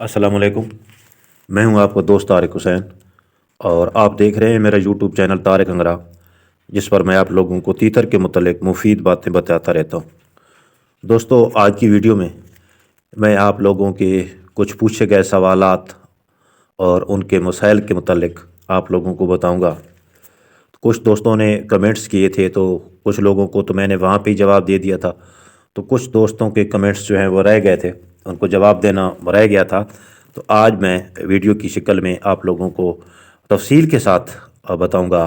अस्सलाम वालेकुम। मैं हूं आपका दोस्त तारिक हुसैन और आप देख रहे हैं मेरा यूट्यूब चैनल तारिक अंगरा, जिस पर मैं आप लोगों को तीतर के मुतल्लिक मुफीद बातें बताता रहता हूं। दोस्तों, आज की वीडियो में मैं आप लोगों के कुछ पूछे गए सवालात और उनके मसाइल के मुतल्लिक आप लोगों को बताऊंगा। कुछ दोस्तों ने कमेंट्स किए थे, तो कुछ लोगों को तो मैंने वहाँ पे ही जवाब दे दिया था। तो कुछ दोस्तों के कमेंट्स जो हैं वो रह गए थे, उनको जवाब देना रह गया था। तो आज मैं वीडियो की शक्ल में आप लोगों को तफसील के साथ बताऊंगा।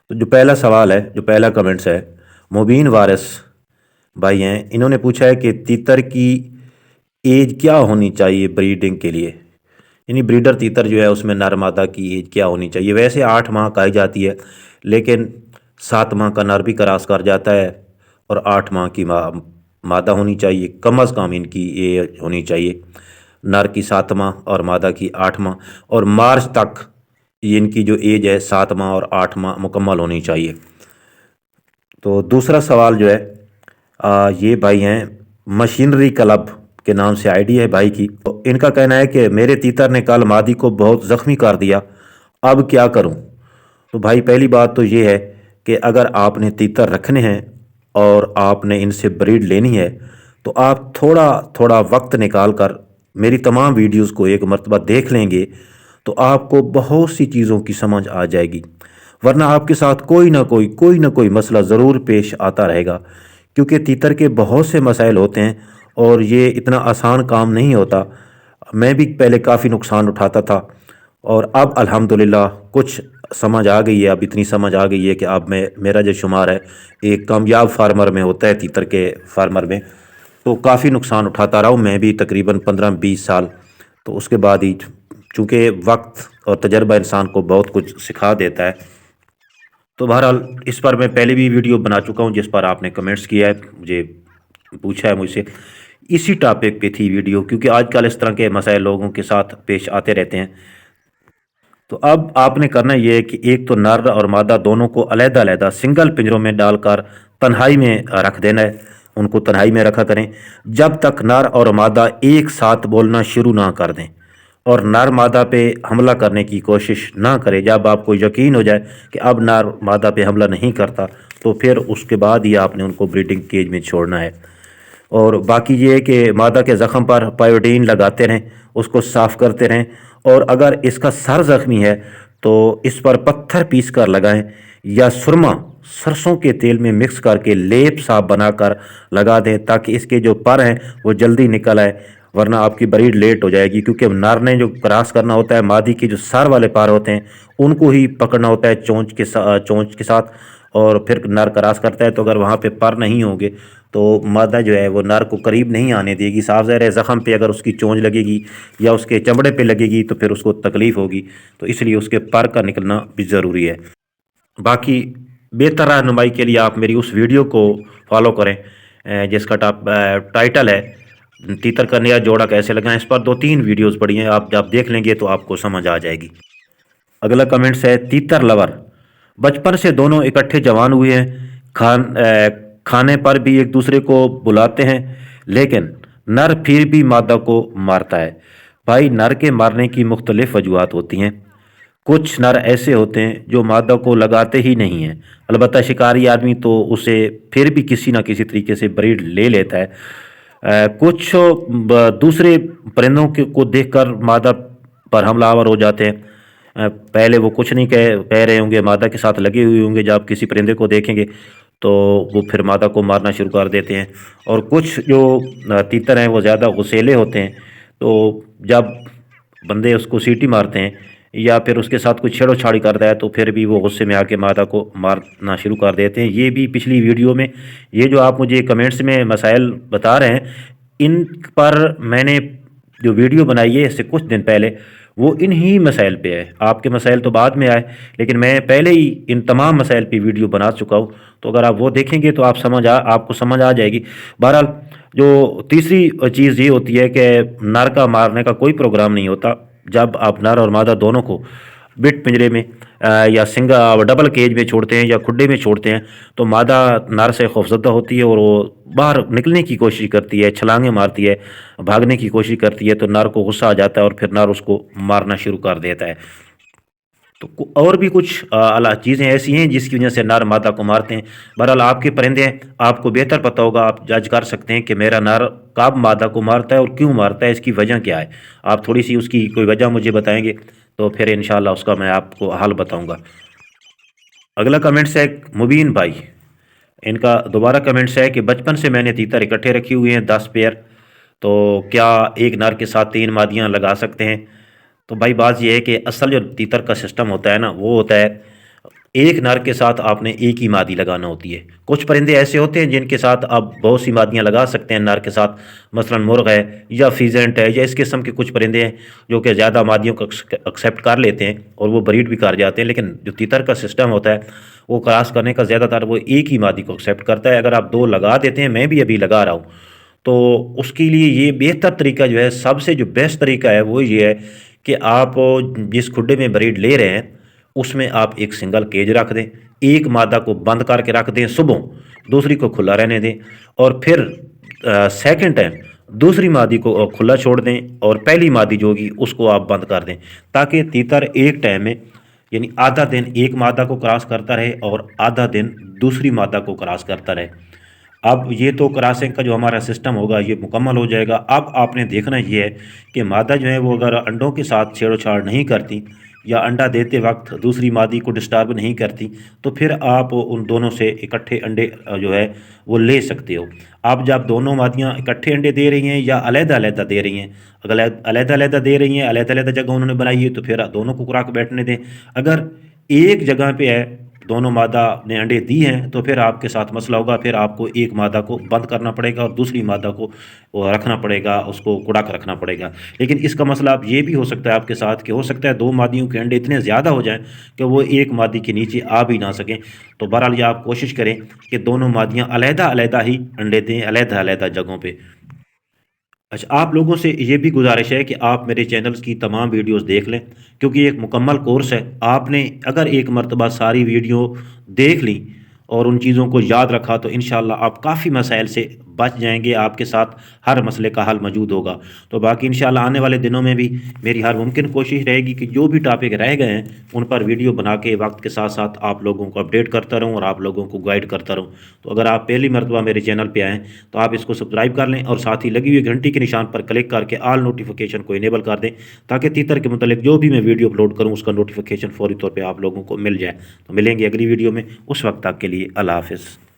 तो जो पहला सवाल है, जो पहला कमेंट्स है, मुबीन वारिस भाई हैं। इन्होंने पूछा है कि तीतर की एज क्या होनी चाहिए ब्रीडिंग के लिए। यानी ब्रीडर तीतर जो है उसमें नर मादा की एज क्या होनी चाहिए। वैसे 8 माह कही जाती है, लेकिन 7 माह का नर भी क्रॉस कर जाता है और 8 माह की मादा होनी चाहिए। कम अज़ कम इनकी एज होनी चाहिए, नर की 7 माह और मादा की 8 माह। और मार्च तक इनकी जो एज है 7 माह और 8 माह मुकम्मल होनी चाहिए। तो दूसरा सवाल जो है, ये भाई हैं मशीनरी क्लब के नाम से आईडी है भाई की। तो इनका कहना है कि मेरे तीतर ने कल मादी को बहुत ज़ख्मी कर दिया, अब क्या करूं। तो भाई पहली बात तो ये है कि अगर आपने तीतर रखने हैं और आपने इनसे ब्रीड लेनी है, तो आप थोड़ा थोड़ा वक्त निकाल कर मेरी तमाम वीडियोस को एक मर्तबा देख लेंगे तो आपको बहुत सी चीज़ों की समझ आ जाएगी। वरना आपके साथ कोई ना कोई मसला ज़रूर पेश आता रहेगा, क्योंकि तीतर के बहुत से मसाइल होते हैं और ये इतना आसान काम नहीं होता। मैं भी पहले काफ़ी नुकसान उठाता था और अब अल्हम्दुलिल्लाह कुछ समझ आ गई है। अब इतनी समझ आ गई है कि अब मेरा जो शुमार है एक कामयाब फार्मर में होता है, तीतर के फार्मर में। तो काफ़ी नुकसान उठाता रहा हूँ मैं भी, तकरीबन 15-20 साल। तो उसके बाद ही, चूँकि वक्त और तजर्बा इंसान को बहुत कुछ सिखा देता है। तो बहरहाल इस पर मैं पहले भी वीडियो बना चुका हूँ, जिस पर आपने कमेंट्स किया है, मुझे पूछा है मुझसे। इसी टॉपिक पे थी वीडियो, क्योंकि आजकल इस तरह के मसाइल लोगों के साथ पेश आते रहते हैं। तो अब आपने करना ये है कि एक तो नर और मादा दोनों को अलग-अलग सिंगल पिंजरों में डालकर तन्हाई में रख देना है। उनको तन्हाई में रखा करें जब तक नर और मादा एक साथ बोलना शुरू ना कर दें, और नर मादा पे हमला करने की कोशिश ना करें। जब आपको यकीन हो जाए कि अब नर मादा पे हमला नहीं करता, तो फिर उसके बाद ही आपने उनको ब्रीडिंग केज में छोड़ना है। और बाकी ये है कि मादा के ज़ख़म पर पायोडीन लगाते रहें, उसको साफ़ करते रहें। और अगर इसका सर ज़ख्मी है तो इस पर पत्थर पीस कर लगाएं, या सुरमा सरसों के तेल में मिक्स करके लेप साफ बनाकर लगा दें, ताकि इसके जो पर हैं वो जल्दी निकल आए। वरना आपकी ब्रीड लेट हो जाएगी, क्योंकि नर ने जो क्रॉस करना होता है, मादी के जो सर वाले पर होते हैं उनको ही पकड़ना होता है चोंच के साथ, और फिर नर क्रॉस करता है। तो अगर वहाँ पे पर नहीं होंगे तो मादा जो है वो नर को करीब नहीं आने देगी। साफ ज़ाहिर है, ज़ख़म पे अगर उसकी चोंच लगेगी या उसके चमड़े पे लगेगी तो फिर उसको तकलीफ़ होगी। तो इसलिए उसके पर का निकलना भी ज़रूरी है। बाकी बेहतर रहनुमाई के लिए आप मेरी उस वीडियो को फॉलो करें, जिसका टाइटल है तीतर का नया जोड़ा कैसे लगाएं। इस पर 2-3 वीडियोस पड़ी हैं, आप जब देख लेंगे तो आपको समझ आ जाएगी। अगला कमेंट्स है तीतर लवर। बचपन से दोनों इकट्ठे जवान हुए हैं, खाने पर भी एक दूसरे को बुलाते हैं, लेकिन नर फिर भी मादा को मारता है। भाई, नर के मारने की मुख्तलिफ वजूहात होती हैं। कुछ नर ऐसे होते हैं जो मादा को लगाते ही नहीं हैं। अलबत्ता शिकारी आदमी तो उसे फिर भी किसी ना किसी तरीके से ब्रीड ले लेता है। कुछ दूसरे परिंदों को देखकर मादा पर हमलावर हो जाते हैं। पहले वो कुछ नहीं कह रहे होंगे, मादा के साथ लगे हुए होंगे, जब किसी परिंदे को देखेंगे तो वो फिर मादा को मारना शुरू कर देते हैं। और कुछ जो तीतर हैं वो ज़्यादा गुस्सैले होते हैं, तो जब बंदे उसको सीटी मारते हैं या फिर उसके साथ कुछ छेड़ोछाड़ी करता है, तो फिर भी वो गुस्से में आके मादा को मारना शुरू कर देते हैं। ये भी पिछली वीडियो में, ये जो आप मुझे कमेंट्स में मसाइल बता रहे हैं, इन पर मैंने जो वीडियो बनाई है इससे कुछ दिन पहले, वो इन्हीं मसाइल पे है। आपके मसाइल तो बाद में आए, लेकिन मैं पहले ही इन तमाम मसाइल पे वीडियो बना चुका हूँ। तो अगर आप वो देखेंगे तो आपको समझ आ जाएगी। बहरहाल, जो तीसरी चीज़ ये होती है कि नर का मारने का कोई प्रोग्राम नहीं होता। जब आप नर और मादा दोनों को बिट पिंजरे में या सिंगल डबल केज में छोड़ते हैं या खुड्डे में छोड़ते हैं तो मादा नर से खौफजदा होती है और वो बाहर निकलने की कोशिश करती है, छलांगे मारती है, भागने की कोशिश करती है, तो नर को गुस्सा आ जाता है और फिर नर उसको मारना शुरू कर देता है। तो और भी कुछ अला चीज़ें ऐसी हैं जिसकी वजह से नर मादा को मारते हैं। बहरहाल आपके परिंदे हैं, आपको बेहतर पता होगा, आप जज कर सकते हैं कि मेरा नर कब मादा को मारता है और क्यों मारता है, इसकी वजह क्या है। आप थोड़ी सी उसकी कोई वजह मुझे बताएंगे तो फिर इंशाल्लाह उसका मैं आपको हल बताऊंगा। अगला कमेंट्स है मुबीन भाई, इनका दोबारा कमेंट्स है कि बचपन से मैंने तीतर इकट्ठे रखे हुए हैं 10 पेयर, तो क्या एक नर के साथ 3 मादियाँ लगा सकते हैं। तो भाई बात यह है कि असल जो तीतर का सिस्टम होता है ना, वो होता है एक नर के साथ आपने एक ही मादी लगाना होती है। कुछ परिंदे ऐसे होते हैं जिनके साथ आप बहुत सी मादियाँ लगा सकते हैं नर के साथ, मसलन मुर्ग है या फीजेंट है या इस किस्म के कुछ परिंदे हैं जो कि ज़्यादा मादियों को एक्सेप्ट कर लेते हैं और वो ब्रीड भी कर जाते हैं। लेकिन जो तीतर का सिस्टम होता है वो क्रॉस करने का ज़्यादातर वो एक ही मादी को एक्सेप्ट करता है। अगर आप 2 लगा देते हैं, मैं भी अभी लगा रहा हूँ, तो उसके लिए ये बेहतर तरीका जो है, सबसे जो बेस्ट तरीका है वो ये है कि आप जिस खुड्डे में ब्रीड ले रहे हैं उसमें आप एक सिंगल केज रख दें, एक मादा को बंद करके रख दें सुबह, दूसरी को खुला रहने दें, और फिर सेकंड टाइम दूसरी मादी को खुला छोड़ दें और पहली मादी जो होगी उसको आप बंद कर दें, ताकि तीतर एक टाइम में यानी आधा दिन एक मादा को क्रॉस करता रहे और आधा दिन दूसरी मादा को क्रॉस करता रहे। अब ये तो क्रॉसिंग का जो हमारा सिस्टम होगा ये मुकम्मल हो जाएगा। अब आपने देखना ये है कि मादा जो है वो अगर अंडों के साथ छेड़छाड़ नहीं करती या अंडा देते वक्त दूसरी मादी को डिस्टर्ब नहीं करती, तो फिर आप उन दोनों से इकट्ठे अंडे जो है वो ले सकते हो। आप जब दोनों मादियाँ इकट्ठे अंडे दे रही हैं या अलग-अलग दे रही हैं, अगर अलग-अलग दे रही हैं, अलग-अलग जगह उन्होंने बनाई है, तो फिर दोनों को खुराक बैठने दें। अगर एक जगह पे है, दोनों मादा ने अंडे दी हैं, तो फिर आपके साथ मसला होगा, फिर आपको एक मादा को बंद करना पड़ेगा और दूसरी मादा को वो रखना पड़ेगा, उसको कुड़ा कर रखना पड़ेगा। लेकिन इसका मसला अब ये भी हो सकता है आपके साथ कि हो सकता है 2 मादियों के अंडे इतने ज़्यादा हो जाएं कि वो एक मादी के नीचे आ भी ना सकें। तो बहरहाल ये आप कोशिश करें कि दोनों मादियाँ अलग-अलग ही अंडे दें, अलग-अलग जगहों पे। अच्छा, आप लोगों से ये भी गुजारिश है कि आप मेरे चैनल्स की तमाम वीडियोस देख लें, क्योंकि एक मुकम्मल कोर्स है। आपने अगर एक मरतबा सारी वीडियो देख ली और उन चीज़ों को याद रखा तो इंशाल्लाह आप काफ़ी मसाइल से बच जाएंगे, आपके साथ हर मसले का हल मौजूद होगा। तो बाकी इंशाल्लाह आने वाले दिनों में भी मेरी हर मुमकिन कोशिश रहेगी कि जो भी टॉपिक रह गए हैं उन पर वीडियो बना के वक्त के साथ साथ आप लोगों को अपडेट करता रहूँ और आप लोगों को गाइड करता रहूँ। तो अगर आप पहली मरतबा मेरे चैनल पर आएँ तो आप इसको सब्सक्राइब कर लें और साथ ही लगी हुई घंटी के निशान पर क्लिक करके ऑल नोटिफिकेशन को इनेबल कर दें, ताकि तीतर के मुतालिक जो भी मैं वीडियो अपलोड करूँ उसका नोटिफिकेशन फौरी तौर पर आप लोगों को मिल जाए। तो मिलेंगे अगली वीडियो में, उस वक्त तक के लिए अल्लाह हाफ़िज़।